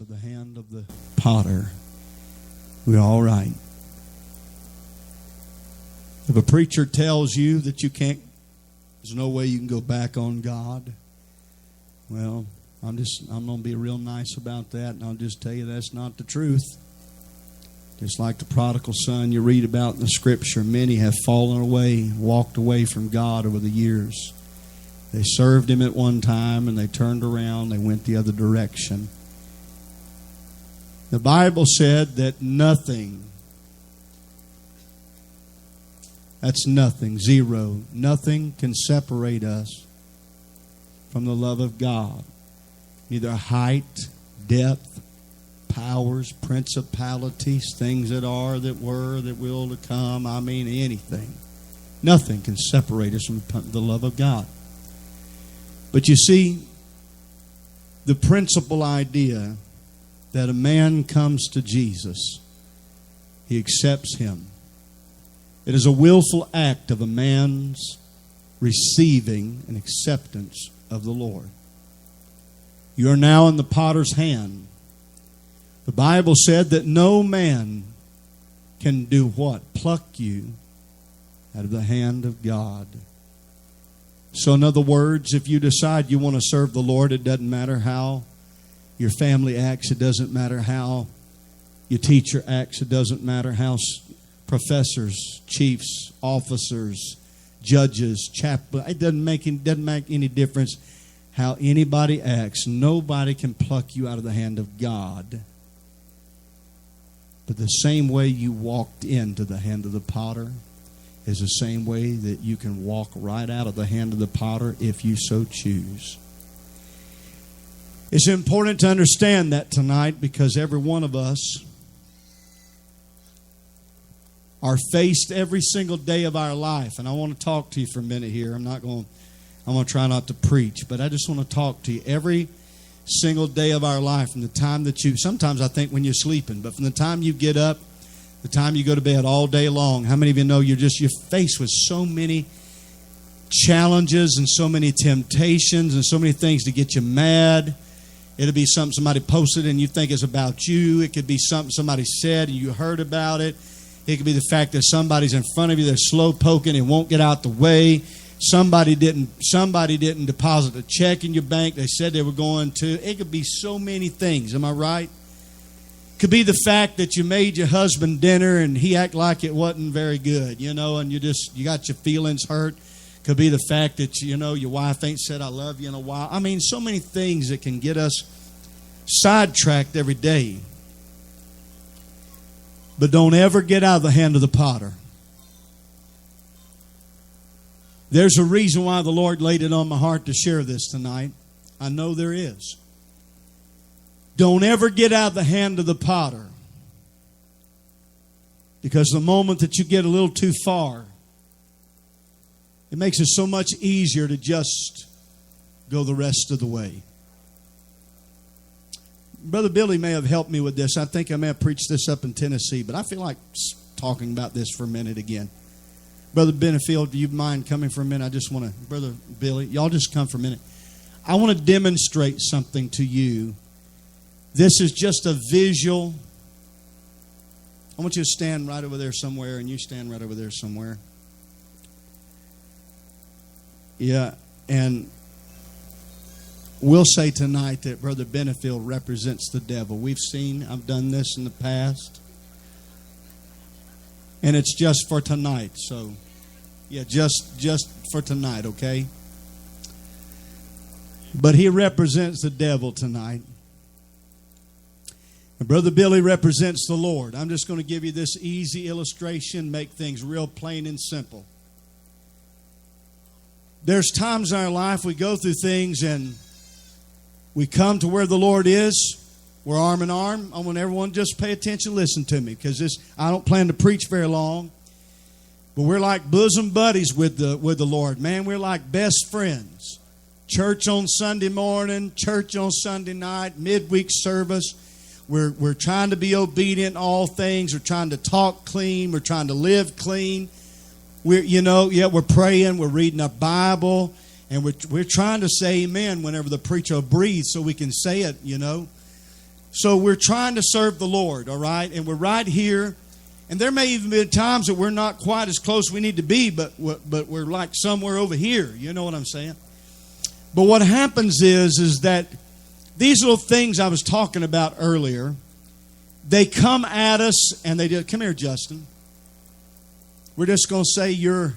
of the hand of the potter, we're all right. If a preacher tells you that you can't, there's no way you can go back on God, well, I'm going to be real nice about that, and I'll just tell you that's not the truth. Just like the prodigal son you read about in the Scripture, many have fallen away, walked away from God over the years. They served Him at one time, and they turned around, they went the other direction. The Bible said that nothing, that's nothing, zero, nothing can separate us from the love of God. Neither height, depth, powers, principalities, things that are, that were, that will to come. I mean, anything. Nothing can separate us from the love of God. But you see, the principal idea that a man comes to Jesus, he accepts Him. It is a willful act of a man's receiving an acceptance of the Lord. You are now in the potter's hand. The Bible said that no man can do what? Pluck you out of the hand of God. So in other words, if you decide you want to serve the Lord, it doesn't matter how your family acts. It doesn't matter how your teacher acts. It doesn't matter how professors, chiefs, officers, judges, chaplains. It doesn't make any difference how anybody acts. Nobody can pluck you out of the hand of God. But the same way you walked into the hand of the potter is the same way that you can walk right out of the hand of the potter if you so choose. It's important to understand that tonight, because every one of us are faced every single day of our life. And I want to talk to you for a minute here. I'm going to try not to preach, but I just want to talk to you. Every single day of our life, from the time that sometimes I think when you're sleeping, but from the time you get up, the time you go to bed, all day long, how many of you know you're faced with so many challenges and so many temptations and so many things to get you mad. It'll be something somebody posted and you think is about you. It could be something somebody said and you heard about it. It could be the fact that somebody's in front of you, they're slow poking and won't get out the way. Somebody didn't deposit a check in your bank. They said they were going to. It could be so many things. Am I right? Could be the fact that you made your husband dinner and he acted like it wasn't very good, and you got your feelings hurt. Could be the fact that, your wife ain't said I love you in a while. I mean, so many things that can get us sidetracked every day. But don't ever get out of the hand of the potter. There's a reason why the Lord laid it on my heart to share this tonight. I know there is. Don't ever get out of the hand of the potter. Because the moment that you get a little too far, it makes it so much easier to just go the rest of the way. Brother Billy may have helped me with this. I think I may have preached this up in Tennessee, but I feel like talking about this for a minute again. Brother Benefield, do you mind coming for a minute? I just want to, Brother Billy, y'all just come for a minute. I want to demonstrate something to you. This is just a visual. I want you to stand right over there somewhere, and you stand right over there somewhere. Yeah, and we'll say tonight that Brother Benefield represents the devil. I've done this in the past. And it's just for tonight. So, yeah, just for tonight, okay? But he represents the devil tonight. And Brother Billy represents the Lord. I'm just going to give you this easy illustration, make things real plain and simple. There's times in our life we go through things and we come to where the Lord is. We're arm in arm. I want everyone to just pay attention, listen to me, because I don't plan to preach very long. But we're like bosom buddies with the Lord. Man, we're like best friends. Church on Sunday morning, church on Sunday night, midweek service. We're trying to be obedient in all things. We're trying to talk clean. We're trying to live clean. We're praying. We're reading our Bible. And we're trying to say amen whenever the preacher breathes so we can say it, So we're trying to serve the Lord, all right? And we're right here. And there may even be times that we're not quite as close as we need to be, but we're like somewhere over here. You know what I'm saying? But what happens is that these little things I was talking about earlier, they come at us and they do. Come here, Justin. We're just going to say you're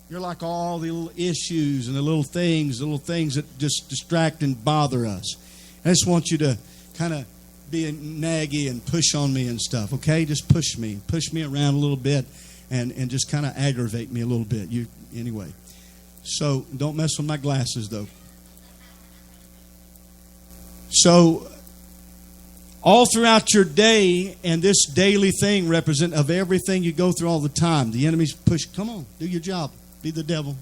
like all the little issues and the little things that just distract and bother us. I just want you to kind of be naggy and push on me and stuff, okay? Just push me around a little bit and just kind of aggravate me a little bit. Anyway. So don't mess with my glasses, though. So all throughout your day, and this daily thing represent of everything you go through all the time. The enemy's push. Come on, do your job. Be the devil.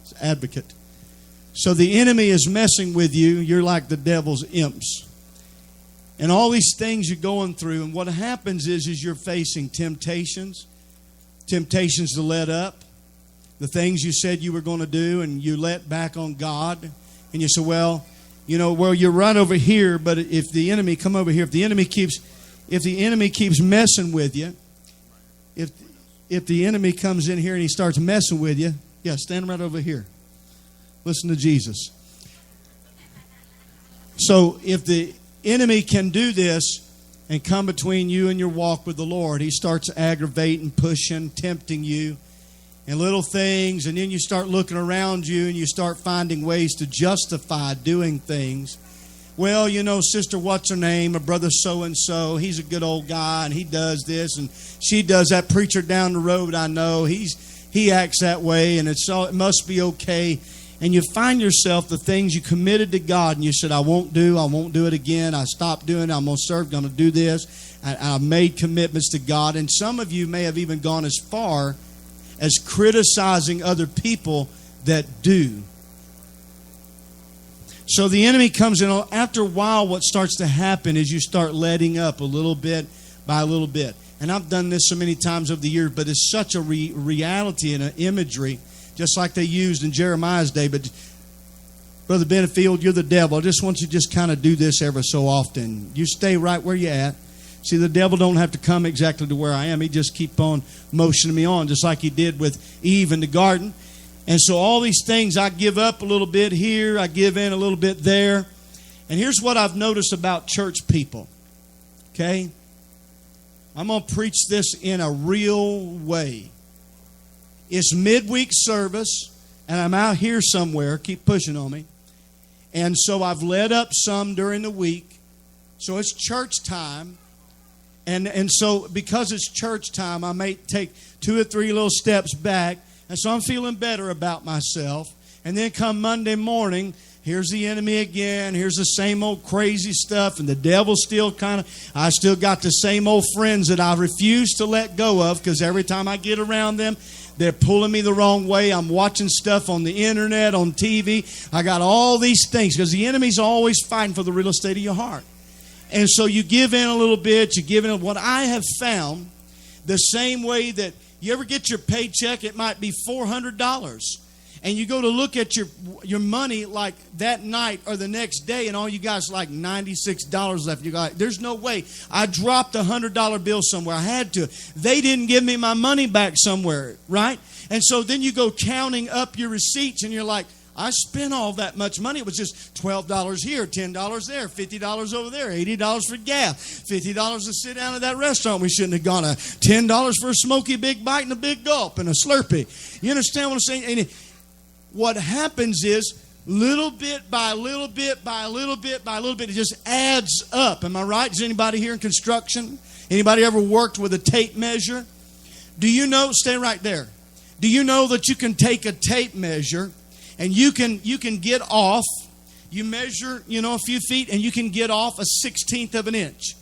It's advocate. So the enemy is messing with you. You're like the devil's imps. And all these things you're going through, and what happens is you're facing temptations to let up, the things you said you were going to do, and you let back on God, and you say, well, you're right over here, but if the enemy come over here, if the enemy keeps messing with you, if the enemy comes in here and he starts messing with you, yeah, stand right over here. Listen to Jesus. So if the enemy can do this and come between you and your walk with the Lord, he starts aggravating, pushing, tempting you and little things, and then you start looking around you and you start finding ways to justify doing things. Well, sister what's her name, or brother so-and-so, he's a good old guy and he does this and she does that. Preacher down the road, I know, he acts that way, and it must be okay. And you find yourself the things you committed to God, and you said, I won't do it again. I stopped doing it. I'm going to serve. I'm going to do this. I've made commitments to God. And some of you may have even gone as far as criticizing other people that do. So the enemy comes in. After a while, what starts to happen is you start letting up a little bit by a little bit. And I've done this so many times over the years, but it's such a reality and an imagery, just like they used in Jeremiah's day. But Brother Benefield, you're the devil. I just want you to just kind of do this ever so often. You stay right where you're at. See, the devil don't have to come exactly to where I am. He just keep on motioning me on, just like he did with Eve in the garden. And so all these things, I give up a little bit here, I give in a little bit there. And here's what I've noticed about church people. Okay? I'm going to preach this in a real way. It's midweek service, and I'm out here somewhere. Keep pushing on me. And so I've led up some during the week. So it's church time. And so because it's church time, I may take 2 or 3 little steps back. And so I'm feeling better about myself. And then come Monday morning, here's the enemy again. Here's the same old crazy stuff. And the devil's still I still got the same old friends that I refuse to let go of, because every time I get around them, they're pulling me the wrong way. I'm watching stuff on the internet, on TV. I got all these things, because the enemy's always fighting for the real estate of your heart. And so you give in a little bit. You give in. What I have found, the same way that you ever get your paycheck, it might be $400. And you go to look at your money like that night or the next day, and all you got is like $96 left. You got, there's no way. I dropped a $100 bill somewhere. I had to. They didn't give me my money back somewhere, right? And so then you go counting up your receipts, and you're like, I spent all that much money. It was just $12 here, $10 there, $50 over there, $80 for gas, $50 to sit down at that restaurant we shouldn't have gone to, $10 for a smoky big bite and a big gulp and a Slurpee. You understand what I'm saying? And what happens is, little bit by little bit by little bit by little bit, it just adds up. Am I right? Is anybody here in construction? Anybody ever worked with a tape measure? Do you know, stay right there. Do you know that you can take a tape measure and you can get off, you measure, a few feet, and you can get off a 1/16 of an inch.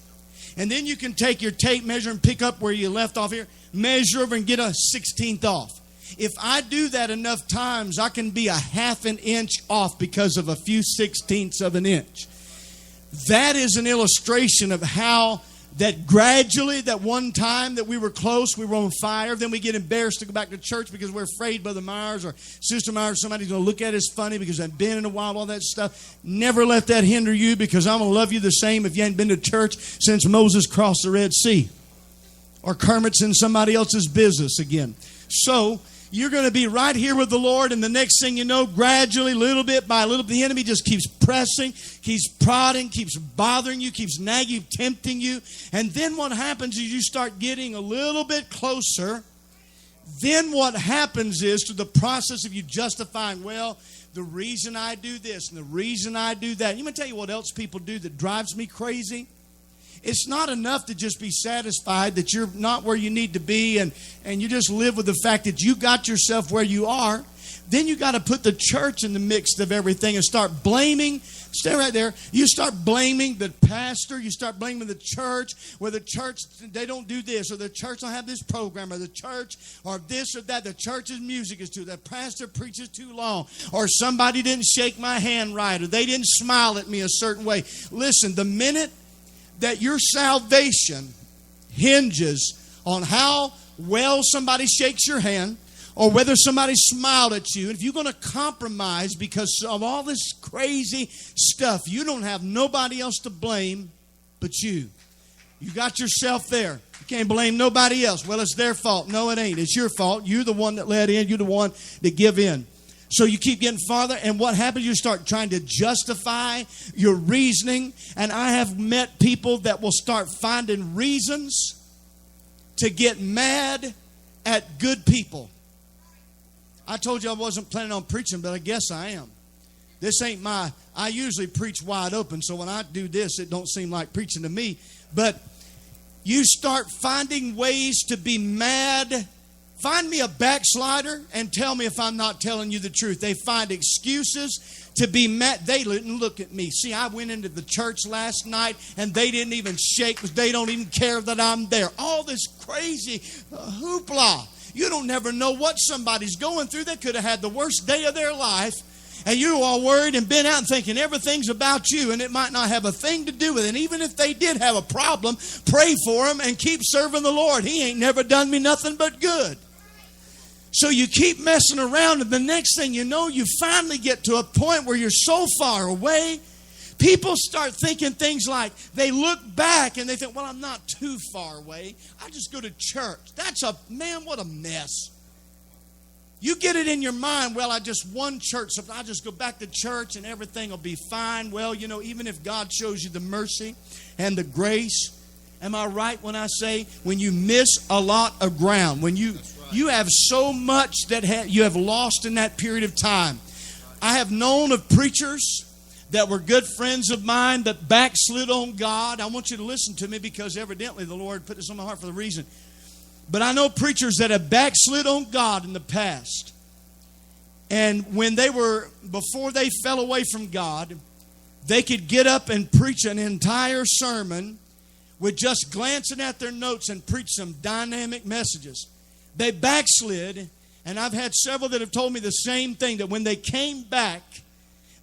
And then you can take your tape measure and pick up where you left off here, measure over and get a 1/16 off. If I do that enough times, I can be a 1/2 inch off because of a few 1/16 of an inch. That is an illustration of how that gradually, that one time that we were close, we were on fire. Then we get embarrassed to go back to church because we're afraid Brother Myers or Sister Myers, somebody's going to look at us funny because I've been in a while, all that stuff. Never let that hinder you, because I'm going to love you the same if you hadn't been to church since Moses crossed the Red Sea. Or Kermit's in somebody else's business again. So, you're going to be right here with the Lord, and the next thing you know, gradually, little bit by little, the enemy just keeps pressing, keeps prodding, keeps bothering you, keeps nagging, tempting you. And then what happens is you start getting a little bit closer. Then what happens is, through the process of you justifying, well, the reason I do this and the reason I do that. I'm going to tell you what else people do that drives me crazy. It's not enough to just be satisfied that you're not where you need to be and you just live with the fact that you got yourself where you are. Then you got to put the church in the mix of everything and start blaming. Stay right there. You start blaming the pastor. You start blaming the church, where the church, they don't do this, or the church don't have this program, or the church, or this or that. The church's music is too, the pastor preaches too long, or somebody didn't shake my hand right, or they didn't smile at me a certain way. Listen, the minute that your salvation hinges on how well somebody shakes your hand or whether somebody smiled at you, and if you're going to compromise because of all this crazy stuff, you don't have nobody else to blame but you. You got yourself there. You can't blame nobody else. Well, it's their fault. No, it ain't. It's your fault. You're the one that let in. You're the one that give in. So you keep getting farther, and what happens? You start trying to justify your reasoning. And I have met people that will start finding reasons to get mad at good people. I told you I wasn't planning on preaching, but I guess I am. This ain't I usually preach wide open, so when I do this, it don't seem like preaching to me. But you start finding ways to be mad. Find me a backslider and tell me if I'm not telling you the truth. They find excuses to be mad. They didn't look at me. See, I went into the church last night and they didn't even shake. They don't even care that I'm there. All this crazy hoopla. You don't never know what somebody's going through. They could have had the worst day of their life. And you're all worried and been out and thinking everything's about you, and it might not have a thing to do with it. And even if they did have a problem, pray for them and keep serving the Lord. He ain't never done me nothing but good. So you keep messing around, and the next thing you know, you finally get to a point where you're so far away. People start thinking things like, they look back and they think, well, I'm not too far away. I just go to church. What a mess. You get it in your mind, well, I just one church, so I just go back to church and everything will be fine. Well, even if God shows you the mercy and the grace, am I right when I say when you miss a lot of ground, when you have so much that you have lost in that period of time. I have known of preachers that were good friends of mine that backslid on God. I want you to listen to me because evidently the Lord put this on my heart for the reason. But I know preachers that have backslid on God in the past. And before they fell away from God, they could get up and preach an entire sermon with just glancing at their notes and preach some dynamic messages. They backslid, and I've had several that have told me the same thing, that when they came back,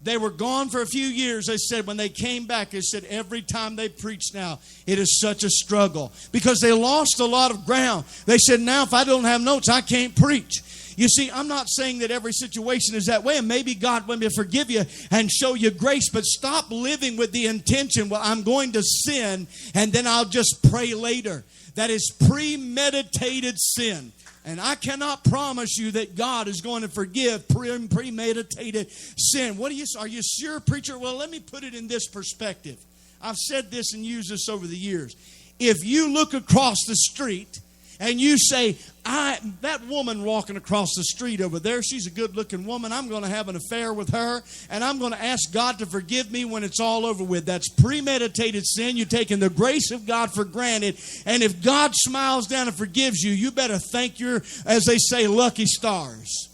they were gone for a few years. They said when they came back, they said every time they preach now, it is such a struggle because they lost a lot of ground. They said, now if I don't have notes, I can't preach. You see, I'm not saying that every situation is that way, and maybe God will forgive you and show you grace, but stop living with the intention, well, I'm going to sin, and then I'll just pray later. That is premeditated sin. And I cannot promise you that God is going to forgive premeditated sin. Are you sure, preacher? Well, let me put it in this perspective. I've said this and used this over the years. If you look across the street and you say, that woman walking across the street over there, she's a good-looking woman. I'm going to have an affair with her, and I'm going to ask God to forgive me when it's all over with. That's premeditated sin. You're taking the grace of God for granted, and if God smiles down and forgives you, you better thank your, as they say, lucky stars,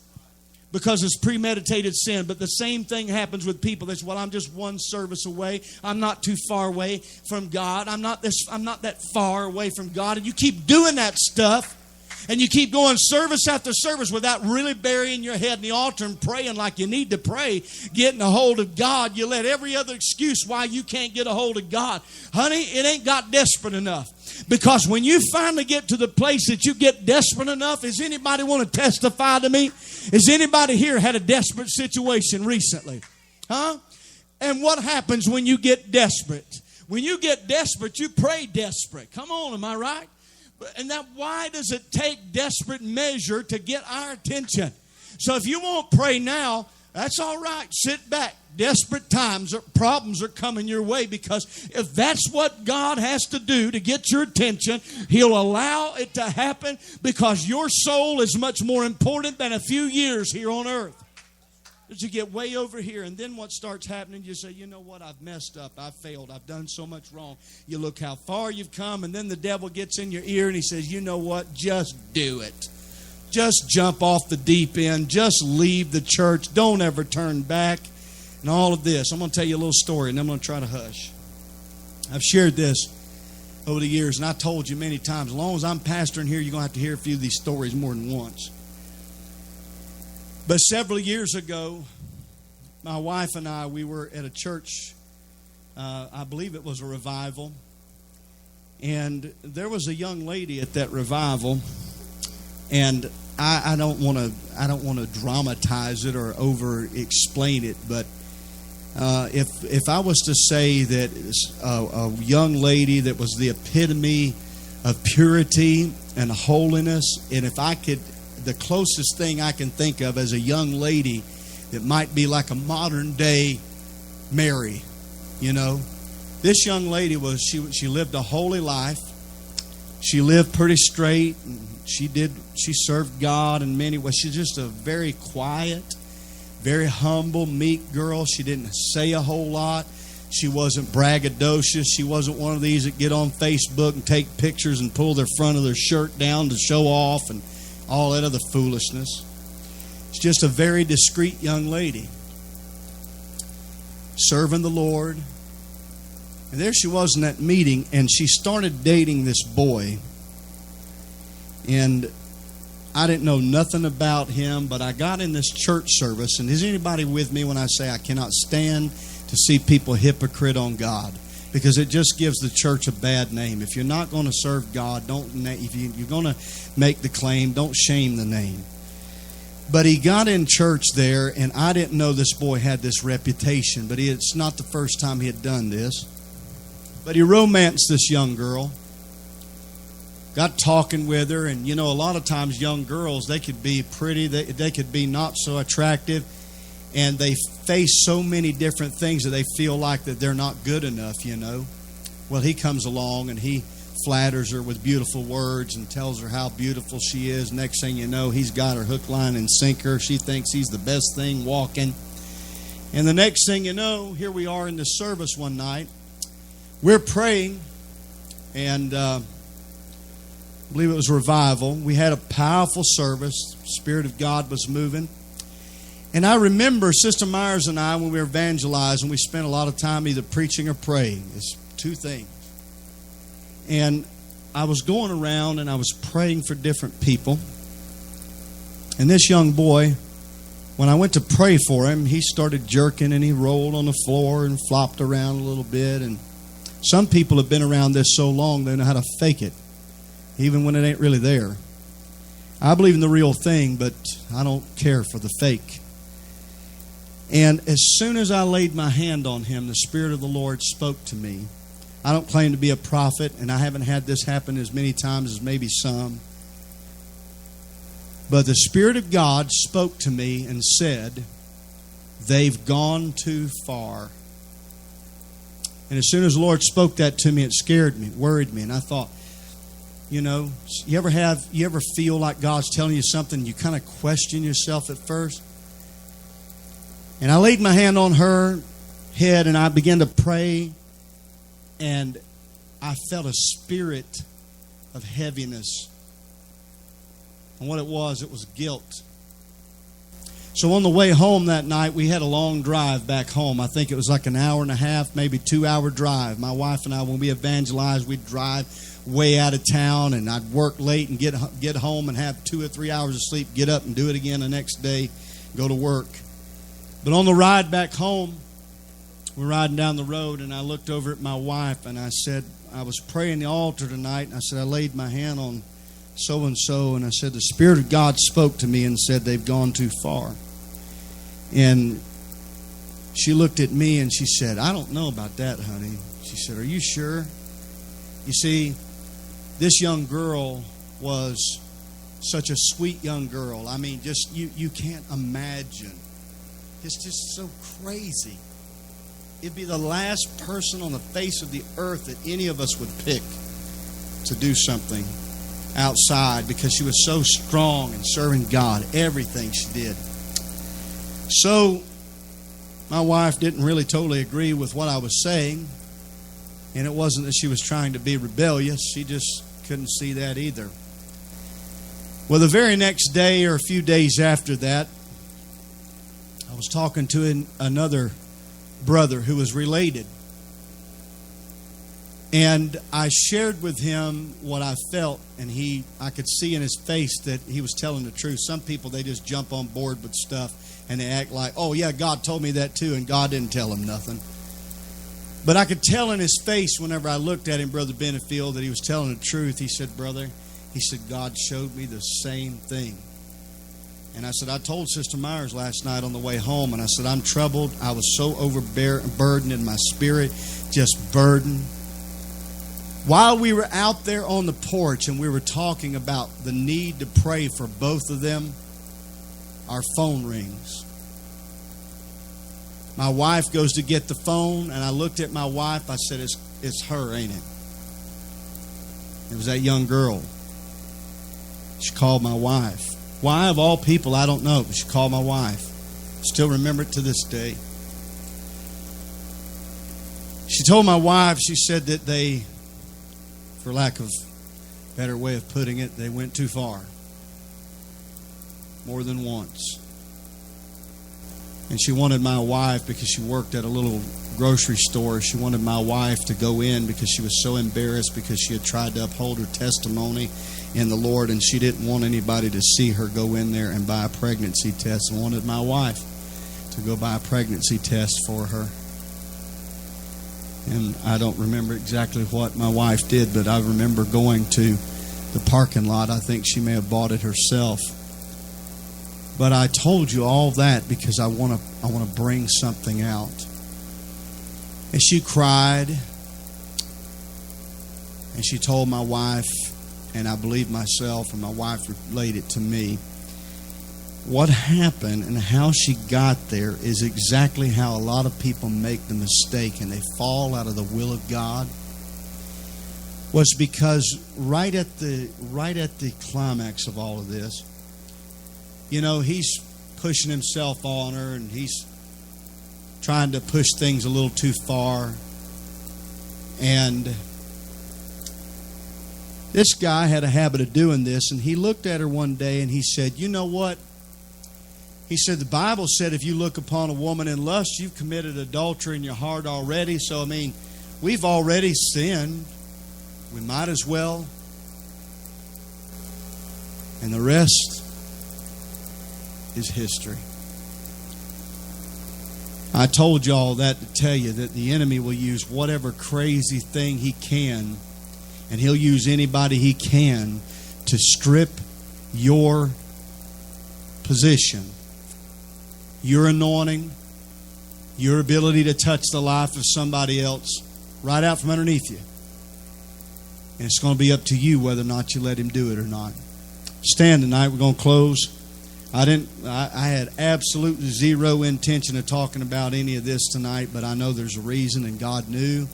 because it's premeditated sin. But the same thing happens with people. They say, well, I'm just one service away. I'm not too far away from God. I'm not that far away from God. And you keep doing that stuff. And you keep going service after service without really burying your head in the altar and praying like you need to pray, getting a hold of God. You let every other excuse why you can't get a hold of God. Honey, it ain't got desperate enough. Because when you finally get to the place that you get desperate enough, does anybody want to testify to me? Has anybody here had a desperate situation recently? Huh? And what happens when you get desperate? When you get desperate, you pray desperate. Come on, am I right? And that, why does it take desperate measure to get our attention? So if you won't pray now, that's all right. Sit back. Desperate times, problems are coming your way, because if that's what God has to do to get your attention, He'll allow it to happen, because your soul is much more important than a few years here on earth. As you get way over here, and then what starts happening, you say, you know what, I've messed up, I've failed, I've done so much wrong. You look how far you've come, and then the devil gets in your ear and he says, you know what, just do it. Just jump off the deep end. Just leave the church. Don't ever turn back. And all of this. I'm going to tell you a little story, and I'm going to try to hush. I've shared this over the years, and I told you many times, as long as I'm pastoring here, you're going to have to hear a few of these stories more than once. But several years ago, my wife and I, we were at a church. I believe it was a revival. And there was a young lady at that revival. And I don't want to dramatize it or over explain it, but if I was to say that a young lady that was the epitome of purity and holiness, and if I could, the closest thing I can think of as a young lady that might be like a modern day Mary, you know, this young lady she lived a holy life. She lived pretty straight. She served God in many ways. She's just a very quiet, very humble, meek girl. She didn't say a whole lot. She wasn't braggadocious. She wasn't one of these that get on Facebook and take pictures and pull their front of their shirt down to show off and all that other foolishness. She's just a very discreet young lady, serving the Lord. And there she was in that meeting, and she started dating this boy. And I didn't know nothing about him, but I got in this church service. And is anybody with me when I say I cannot stand to see people hypocrite on God? Because it just gives the church a bad name. If you're not going to serve God, if you're going to make the claim, don't shame the name. But he got in church there, and I didn't know this boy had this reputation. But it's not the first time he had done this. But he romanced this young girl. Got talking with her, and you know, a lot of times young girls, they could be pretty, they could be not so attractive, and they face so many different things that they feel like that they're not good enough, you know. Well, he comes along and he flatters her with beautiful words and tells her how beautiful she is. Next thing you know, he's got her hook, line, and sinker. She thinks he's the best thing walking. And the next thing you know, here we are in the service one night. We're praying, and I believe it was revival. We had a powerful service. The Spirit of God was moving. And I remember Sister Myers and I, when we were evangelizing, we spent a lot of time either preaching or praying. It's two things. And I was going around and I was praying for different people. And this young boy, when I went to pray for him, he started jerking and he rolled on the floor and flopped around a little bit. And some people have been around this so long, they know how to fake it, even when it ain't really there. I believe in the real thing, but I don't care for the fake. And as soon as I laid my hand on him, the Spirit of the Lord spoke to me. I don't claim to be a prophet, and I haven't had this happen as many times as maybe some. But the Spirit of God spoke to me and said, "They've gone too far." And as soon as the Lord spoke that to me, it scared me, worried me. And I thought, you know, you ever feel like God's telling you something, you kind of question yourself at first? And I laid my hand on her head and I began to pray. And I felt a spirit of heaviness. And what it was guilt. So on the way home that night, we had a long drive back home. I think it was like an hour and a half, maybe 2-hour drive. My wife and I, when we evangelized, we'd drive way out of town, and I'd work late and get home and have 2 or 3 hours of sleep, get up and do it again the next day, go to work. But on the ride back home, we're riding down the road, and I looked over at my wife, and I said, I was praying the altar tonight, and I said, I laid my hand on so-and-so, and I said, the Spirit of God spoke to me and said they've gone too far. And she looked at me and she said, I don't know about that, honey. She said, are you sure? You see, this young girl was such a sweet young girl. I mean, just you can't imagine. It's just so crazy. It'd be the last person on the face of the earth that any of us would pick to do something outside, because she was so strong and serving God, everything she did. So my wife didn't really totally agree with what I was saying, and it wasn't that she was trying to be rebellious. She just couldn't see that either. Well, the very next day or a few days after that, I was talking to another brother who was related. And I shared with him what I felt, and I could see in his face that he was telling the truth. Some people, they just jump on board with stuff, and they act like, oh yeah, God told me that too, and God didn't tell him nothing. But I could tell in his face whenever I looked at him, Brother Benefield, that he was telling the truth. He said, brother, he said, God showed me the same thing. And I said, I told Sister Myers last night on the way home, and I said, I'm troubled. I was so overburdened in my spirit, just burdened. While we were out there on the porch and we were talking about the need to pray for both of them, our phone rings. My wife goes to get the phone, and I looked at my wife. I said, it's her, ain't it? It was that young girl. She called my wife. Why, of all people, I don't know, but she called my wife. Still remember it to this day. She told my wife, she said that they, for lack of a better way of putting it, they went too far. More than once. And she wanted my wife, because she worked at a little grocery store, she wanted my wife to go in because she was so embarrassed, because she had tried to uphold her testimony in the Lord, and she didn't want anybody to see her go in there and buy a pregnancy test, and wanted my wife to go buy a pregnancy test for her. And I don't remember exactly what my wife did, but I remember going to the parking lot. I think she may have bought it herself. But I told you all that because I want to bring something out. And she cried, and she told my wife, and I believe myself, and my wife relayed it to me. What happened and how she got there is exactly how a lot of people make the mistake and they fall out of the will of God. Was because right at the climax of all of this, you know, he's pushing himself on her, and he's trying to push things a little too far. And this guy had a habit of doing this, and he looked at her one day and he said, you know what? He said, the Bible said if you look upon a woman in lust, you've committed adultery in your heart already. So, I mean, we've already sinned. We might as well. And the rest is history. I told you all that to tell you that the enemy will use whatever crazy thing he can, and he'll use anybody he can to strip your position, your anointing, your ability to touch the life of somebody else right out from underneath you. And it's going to be up to you whether or not you let him do it or not. Stand tonight. We're going to close. I had absolutely zero intention of talking about any of this tonight, but I know there's a reason, and God knew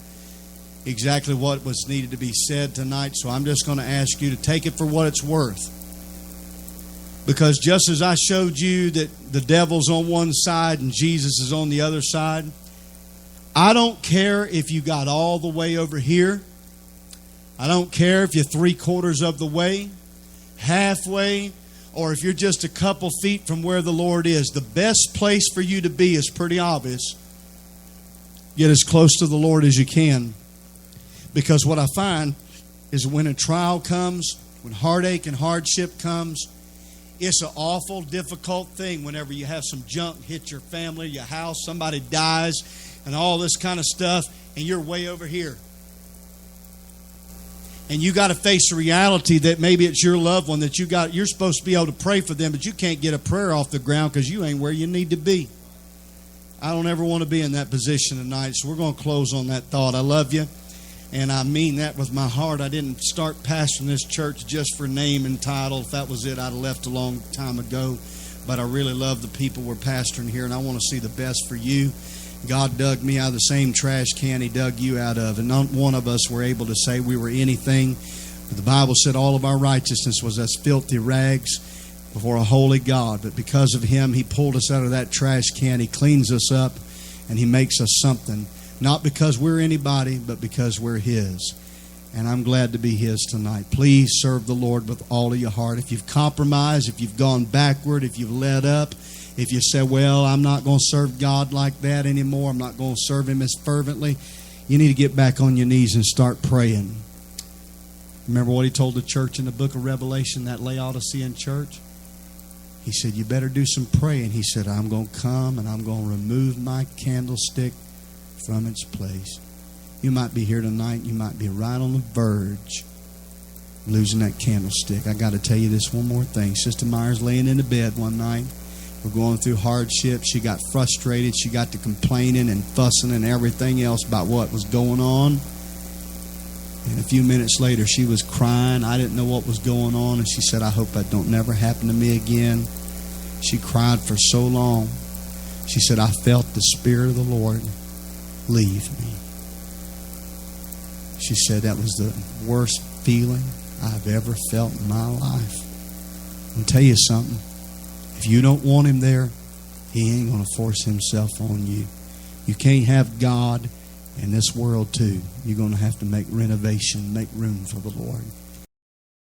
exactly what was needed to be said tonight. So I'm just going to ask you to take it for what it's worth. Because just as I showed you that the devil's on one side and Jesus is on the other side, I don't care if you got all the way over here. I don't care if you're 3/4 of the way, halfway, or if you're just a couple feet from where the Lord is, the best place for you to be is pretty obvious. Get as close to the Lord as you can. Because what I find is when a trial comes, when heartache and hardship comes, it's an awful, difficult thing whenever you have some junk hit your family, your house, somebody dies, and all this kind of stuff, and you're way over here. And you got to face the reality that maybe it's your loved one that you're supposed to be able to pray for them, but you can't get a prayer off the ground because you ain't where you need to be. I don't ever want to be in that position tonight, so we're going to close on that thought. I love you, and I mean that with my heart. I didn't start pastoring this church just for name and title. If that was it, I'd have left a long time ago. But I really love the people we're pastoring here, and I want to see the best for you. God dug me out of the same trash can He dug you out of. And not one of us were able to say we were anything. But the Bible said all of our righteousness was as filthy rags before a holy God. But because of Him, He pulled us out of that trash can. He cleans us up, and He makes us something. Not because we're anybody, but because we're His. And I'm glad to be His tonight. Please serve the Lord with all of your heart. If you've compromised, if you've gone backward, if you've let up, if you say, well, I'm not going to serve God like that anymore, I'm not going to serve Him as fervently, you need to get back on your knees and start praying. Remember what He told the church in the book of Revelation, that Laodicean church? He said, you better do some praying. He said, I'm going to come and I'm going to remove my candlestick from its place. You might be here tonight. You might be right on the verge of losing that candlestick. I got to tell you this one more thing. Sister Myers laying in the bed one night. We're going through hardship. She got frustrated. She got to complaining and fussing and everything else about what was going on. And a few minutes later, she was crying. I didn't know what was going on. And she said, I hope that don't never happen to me again. She cried for so long. She said, I felt the Spirit of the Lord leave me. She said that was the worst feeling I've ever felt in my life. I'll tell you something. If you don't want Him there, He ain't going to force Himself on you. You can't have God in this world too. You're going to have to make renovation, make room for the Lord.